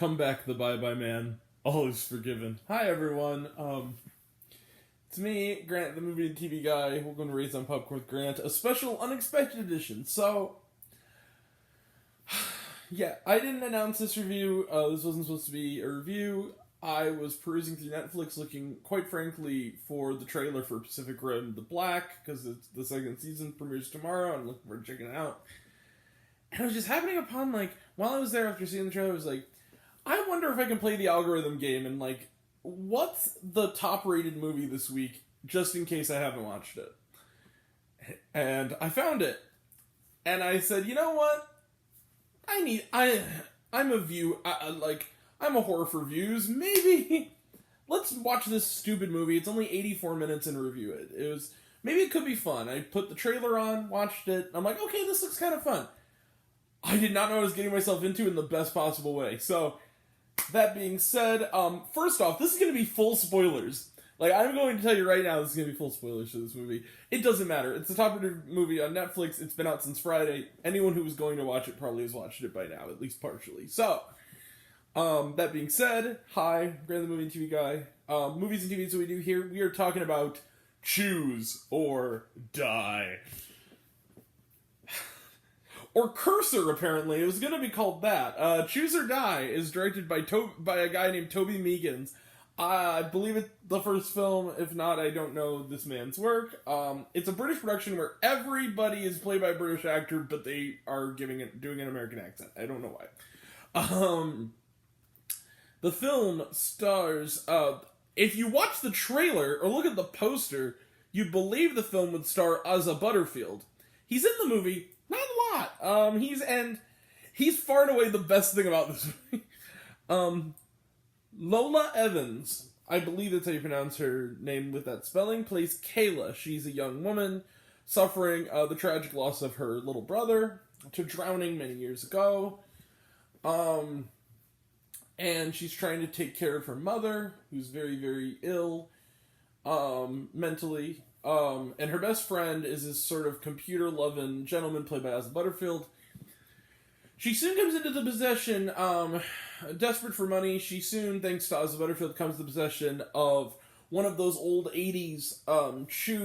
Come back, the bye-bye man. All is forgiven. Hi, everyone. It's me, Grant, the movie and TV guy. We're going to raise on Popcorn with Grant, a special unexpected edition. So, yeah, I didn't announce this review. This wasn't supposed to be a review. I was perusing through Netflix looking, quite frankly, for the trailer for Pacific Rim: The Black, because the second season premieres tomorrow. I'm looking forward to checking it out. And I was just happening upon, while I was there after seeing the trailer, I was like, I wonder if I can play the algorithm game and, what's the top-rated movie this week, just in case I haven't watched it. And I found it. And I said, you know what? I'm a horror for views. Maybe let's watch this stupid movie. It's only 84 minutes and review it. Maybe it could be fun. I put the trailer on, watched it. I'm like, okay, this looks kind of fun. I did not know what I was getting myself into in the best possible way. So, that being said, first off, this is going to be full spoilers. I'm going to tell you right now, this is going to be full spoilers for this movie. It doesn't matter. It's the top-rated movie on Netflix. It's been out since Friday. Anyone who was going to watch it probably has watched it by now, at least partially. So, that being said, hi, Grant the movie and TV guy. Movies and TV is what we do here. We are talking about Choose or Die. Or Cursor, apparently. It was going to be called that. Choose or Die is directed by a guy named Toby Meigans. I believe it's the first film. If not, I don't know this man's work. It's a British production where everybody is played by a British actor, but they are doing an American accent. I don't know why. The film stars... if you watch the trailer or look at the poster, you'd believe the film would star Asa Butterfield. He's in the movie... Not a lot. He's far and away the best thing about this movie. Lola Evans, I believe that's how you pronounce her name with that spelling, plays Kayla. She's a young woman suffering the tragic loss of her little brother to drowning many years ago. And she's trying to take care of her mother, who's very, very ill mentally. And her best friend is this sort of computer-loving gentleman played by Asa Butterfield. She soon comes into the possession, desperate for money, she soon, thanks to Asa Butterfield, comes to the possession of one of those old 80s,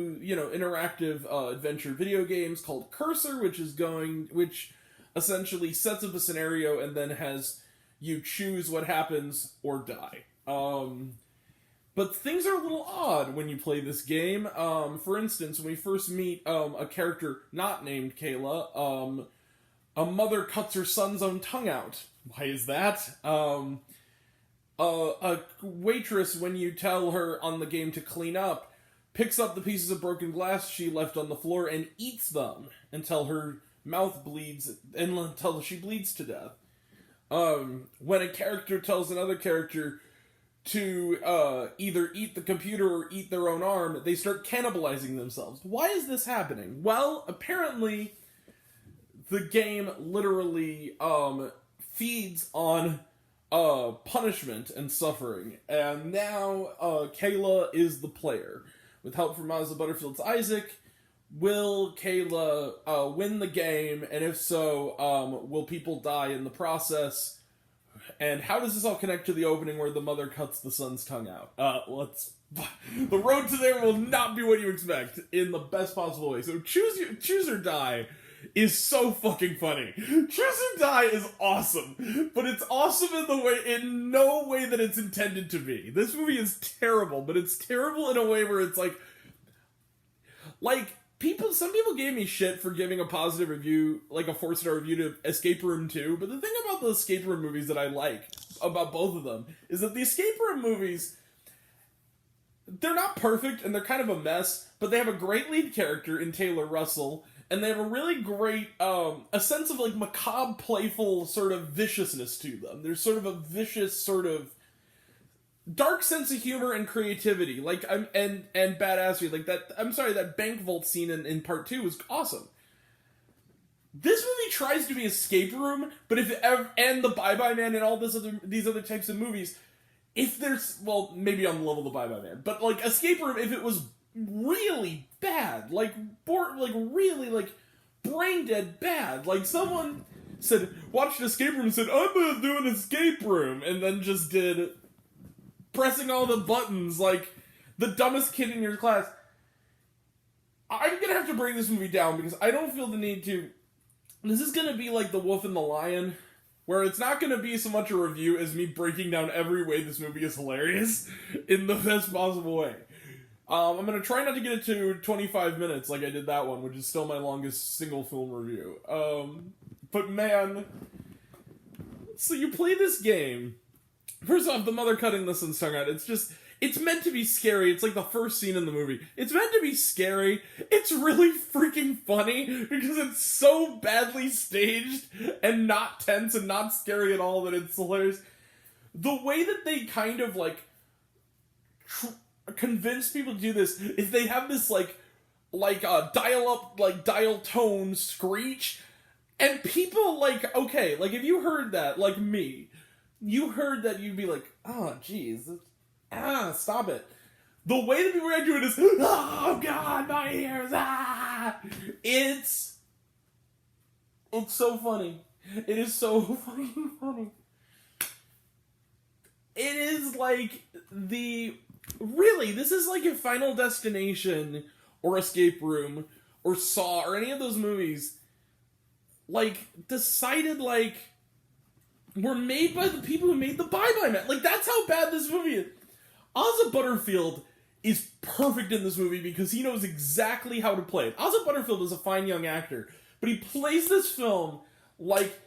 interactive adventure video games called Cursor, which essentially sets up a scenario and then has you choose what happens or die. But things are a little odd when you play this game. For instance, when we first meet a character not named Kayla, a mother cuts her son's own tongue out. Why is that? A waitress, when you tell her on the game to clean up, picks up the pieces of broken glass she left on the floor and eats them until her mouth bleeds, and until she bleeds to death. When a character tells another character to either eat the computer or eat their own arm, they start cannibalizing themselves. Why is this happening? Well, apparently the game literally feeds on punishment and suffering. And now Kayla is the player. With help from Asa Butterfield's Isaac, will Kayla win the game? And if so, will people die in the process? And how does this all connect to the opening where the mother cuts the son's tongue out? The road to there will not be what you expect in the best possible way. So Choose or Die is so fucking funny. Choose or Die is awesome, but it's awesome in no way that it's intended to be. This movie is terrible, but it's terrible in a way where it's some people gave me shit for giving a positive review, a 4-star review to Escape Room 2, but the thing about the Escape Room movies that I like about both of them is that the Escape Room movies, they're not perfect and they're kind of a mess, but they have a great lead character in Taylor Russell, and they have a really great, a sense of macabre, playful sort of viciousness to them. There's sort of a vicious sort of dark sense of humor and creativity, and badassery, that bank vault scene in part 2 was awesome. This movie tries to be Escape Room, but and the Bye Bye Man and all these other types of movies, if there's, maybe on the level of the Bye Bye Man, but Escape Room, if it was really bad, really brain dead bad, someone watched an escape room and said, I'm gonna do an escape room, and then just did pressing all the buttons like the dumbest kid in your class. I'm gonna have to bring this movie down because I don't feel the need to. This is gonna be like The Wolf and the Lion, where it's not gonna be so much a review as me breaking down every way this movie is hilarious in the best possible way. I'm gonna try not to get it to 25 minutes like I did that one, which is still my longest single film review. But man, so you play this game. First off, the mother cutting the son's tongue out, it's meant to be scary. It's like the first scene in the movie. It's meant to be scary. It's really freaking funny because it's so badly staged and not tense and not scary at all that it's hilarious. The way that they kind of like convince people to do this is they have this dial tone screech, and people like, okay, like if you heard that, like me, you heard that, you'd be like, oh jeez, stop it. The way that people react to it is, oh god, my ears, It's so funny. It is so fucking funny. It is like really, this is like if Final Destination or Escape Room or Saw or any of those movies like decided like were made by the people who made the Bye Bye Man. Like that's how bad this movie is. Asa Butterfield is perfect in this movie because he knows exactly how to play it. Asa Butterfield is a fine young actor, but he plays this film like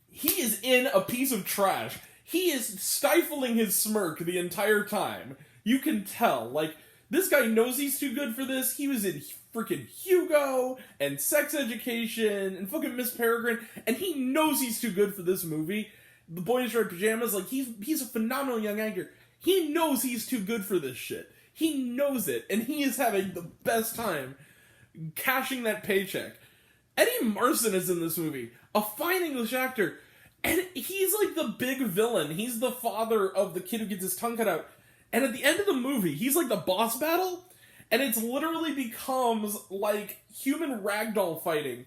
he is in a piece of trash. He is stifling his smirk the entire time. You can tell. Like, this guy knows he's too good for this. He was in freaking Hugo and Sex Education and fucking Miss Peregrine, and he knows he's too good for this movie. The Boy in Striped Pajamas, like, he's a phenomenal young actor. He knows he's too good for this shit. He knows it, and he is having the best time cashing that paycheck. Eddie Marsan is in this movie, a fine English actor, and he's like the big villain. He's the father of the kid who gets his tongue cut out. And at the end of the movie, he's like the boss battle, and it's literally becomes like human ragdoll fighting.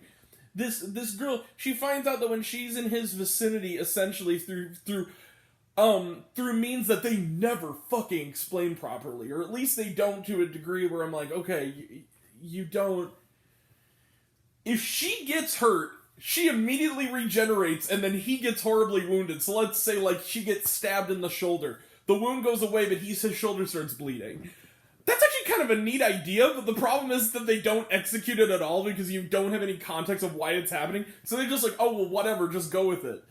This girl, she finds out that when she's in his vicinity, essentially through means that they never fucking explain properly, or at least they don't to a degree where I'm like, okay, you don't. If she gets hurt, she immediately regenerates, and then he gets horribly wounded. So let's say like she gets stabbed in the shoulder. The wound goes away, but his shoulder starts bleeding. That's actually kind of a neat idea, but the problem is that they don't execute it at all because you don't have any context of why it's happening. So they're just like, oh, well, whatever, just go with it.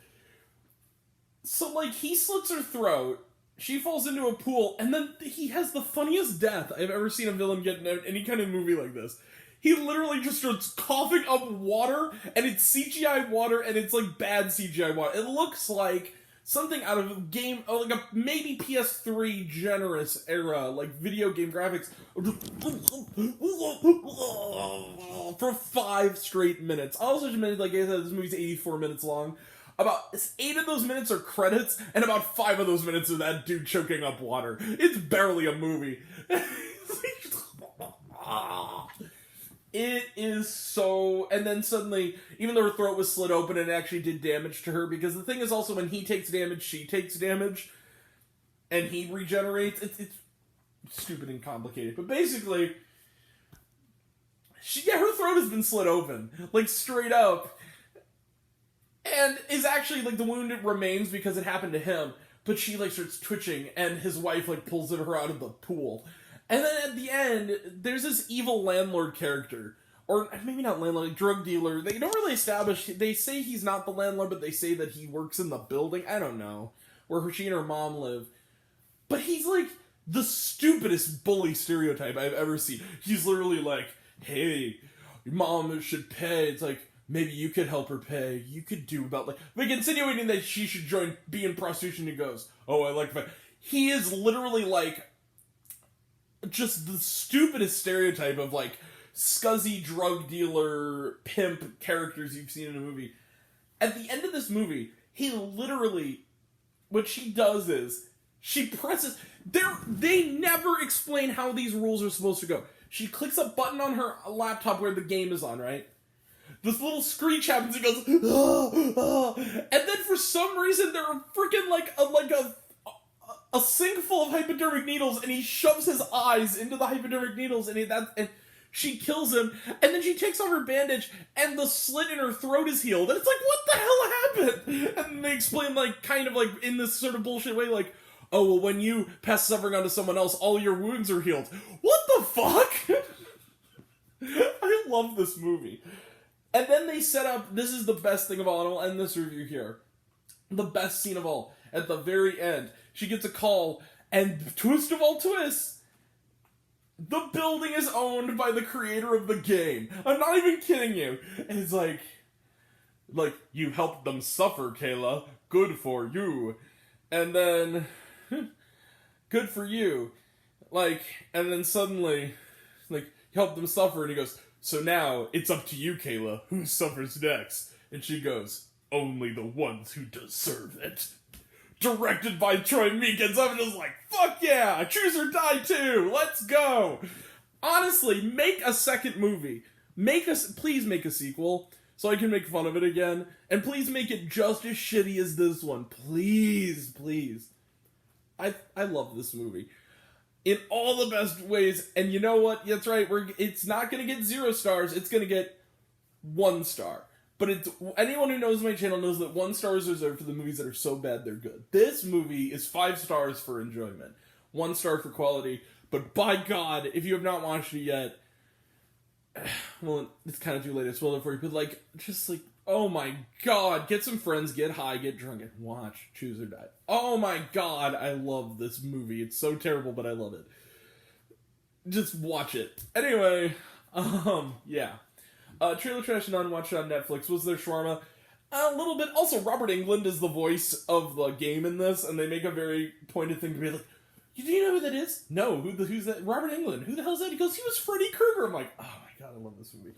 So, like, he slits her throat, she falls into a pool, and then he has the funniest death I've ever seen a villain get in any kind of movie like this. He literally just starts coughing up water, and it's CGI water, and it's, like, bad CGI water. It looks like something out of a game, like a maybe PS3 generous era, like video game graphics, for 5 straight minutes. I also just mentioned, like I said, this movie's 84 minutes long. About 8 of those minutes are credits, and about 5 of those minutes are that dude choking up water. It's barely a movie. It is so... And then suddenly, even though her throat was slit open, it actually did damage to her, because the thing is also when he takes damage, she takes damage, and he regenerates. It's stupid and complicated. But basically, her throat has been slit open. Like, straight up. And is actually, like, the wound remains because it happened to him, but she, like, starts twitching, and his wife, like, pulls her out of the pool. And then at the end, there's this evil landlord character. Or maybe not landlord, like drug dealer. They don't really establish... They say he's not the landlord, but they say that he works in the building. I don't know. Where she and her mom live. But he's like the stupidest bully stereotype I've ever seen. He's literally like, hey, your mom should pay. It's like, maybe you could help her pay. You could do about like insinuating that she should be in prostitution. He goes, oh, I like that. He is literally like just the stupidest stereotype of like scuzzy drug dealer pimp characters you've seen in a movie. At the end of this movie, he literally, what she does is she presses. They never explain how these rules are supposed to go. She clicks a button on her laptop where the game is on, right? this little screech happens. He goes, ah, ah. And then for some reason there are freaking like a sink full of hypodermic needles, and he shoves his eyes into the hypodermic needles, and she kills him, and then she takes off her bandage, and the slit in her throat is healed, and it's like, what the hell happened? And they explain, like, kind of like in this sort of bullshit way, like, oh, well, when you pass suffering onto someone else, all your wounds are healed. What the fuck? I love this movie. And then they set up, this is the best thing of all, and I'll end this review here. The best scene of all. At the very end, she gets a call, and twist of all twists, the building is owned by the creator of the game. I'm not even kidding you. And it's like, you helped them suffer, Kayla. Good for you. And then, good for you. Like, and then suddenly, like, you helped them suffer, and he goes, so now, it's up to you, Kayla. Who suffers next? And she goes, only the ones who deserve it. Directed by Troy Meekins. I'm just like, fuck yeah! Choose or Die 2! Let's go! Honestly, make a second movie. Please make a sequel, so I can make fun of it again. And please make it just as shitty as this one. Please, please. I love this movie. In all the best ways, and you know what? That's right, it's not gonna get 0 stars, it's gonna get 1 star. But anyone who knows my channel knows that 1 star is reserved for the movies that are so bad they're good. This movie is 5 stars for enjoyment, 1 star for quality. But by God, if you have not watched it yet, well, it's kind of too late to spoil it for you. But oh my God, get some friends, get high, get drunk, and watch Choose or Die. Oh my God, I love this movie. It's so terrible, but I love it. Just watch it. Anyway, yeah. Trailer Trash and Unwatched on Netflix. Was there shawarma? A little bit. Also, Robert Englund is the voice of the game in this, and they make a very pointed thing to be like, do you know who that is? No, who's that? Robert Englund. Who the hell is that? He goes, he was Freddy Krueger. I'm like, oh my God, I love this movie.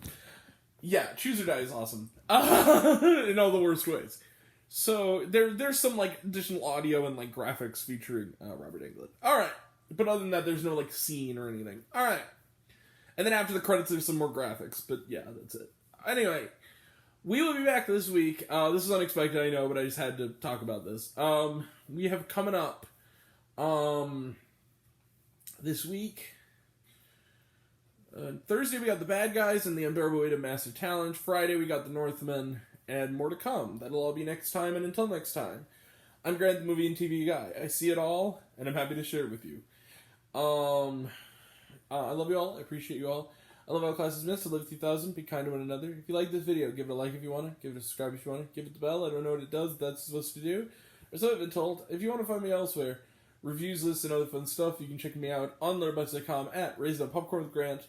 Yeah, Choose or Die is awesome. In all the worst ways. So, there's some, like, additional audio and, like, graphics featuring Robert Englund. Alright. But other than that, there's no, like, scene or anything. Alright. And then after the credits, there's some more graphics. But yeah, that's it. Anyway, we will be back this week. This is unexpected, I know, but I just had to talk about this. We have coming up this week. Thursday, we got The Bad Guys and The Unbearable Weight of Massive Talent. Friday, we got The Northman and more to come. That'll all be next time, and until next time, I'm Grant, the movie and TV guy. I see it all, and I'm happy to share it with you. I love you all. I appreciate you all. I love all classes missed. I live 3000. Be kind to one another. If you like this video, give it a like if you want to. Give it a subscribe if you want to. Give it the bell. I don't know what it does. That's supposed to do. Or so I've been told. If you want to find me elsewhere, reviews, lists, and other fun stuff, you can check me out on Letterboxd.com at Raised on Popcorn with Grant.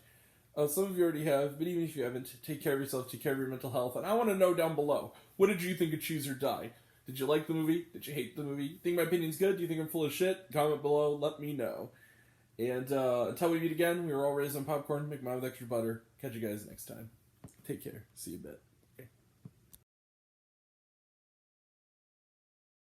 Some of you already have, but even if you haven't, take care of yourself, take care of your mental health, and I want to know down below, what did you think of Choose or Die? Did you like the movie? Did you hate the movie? Think my opinion's good? Do you think I'm full of shit? Comment below, let me know. And until we meet again, we were all raised on popcorn, make mine with extra butter. Catch you guys next time. Take care. See you in a bit.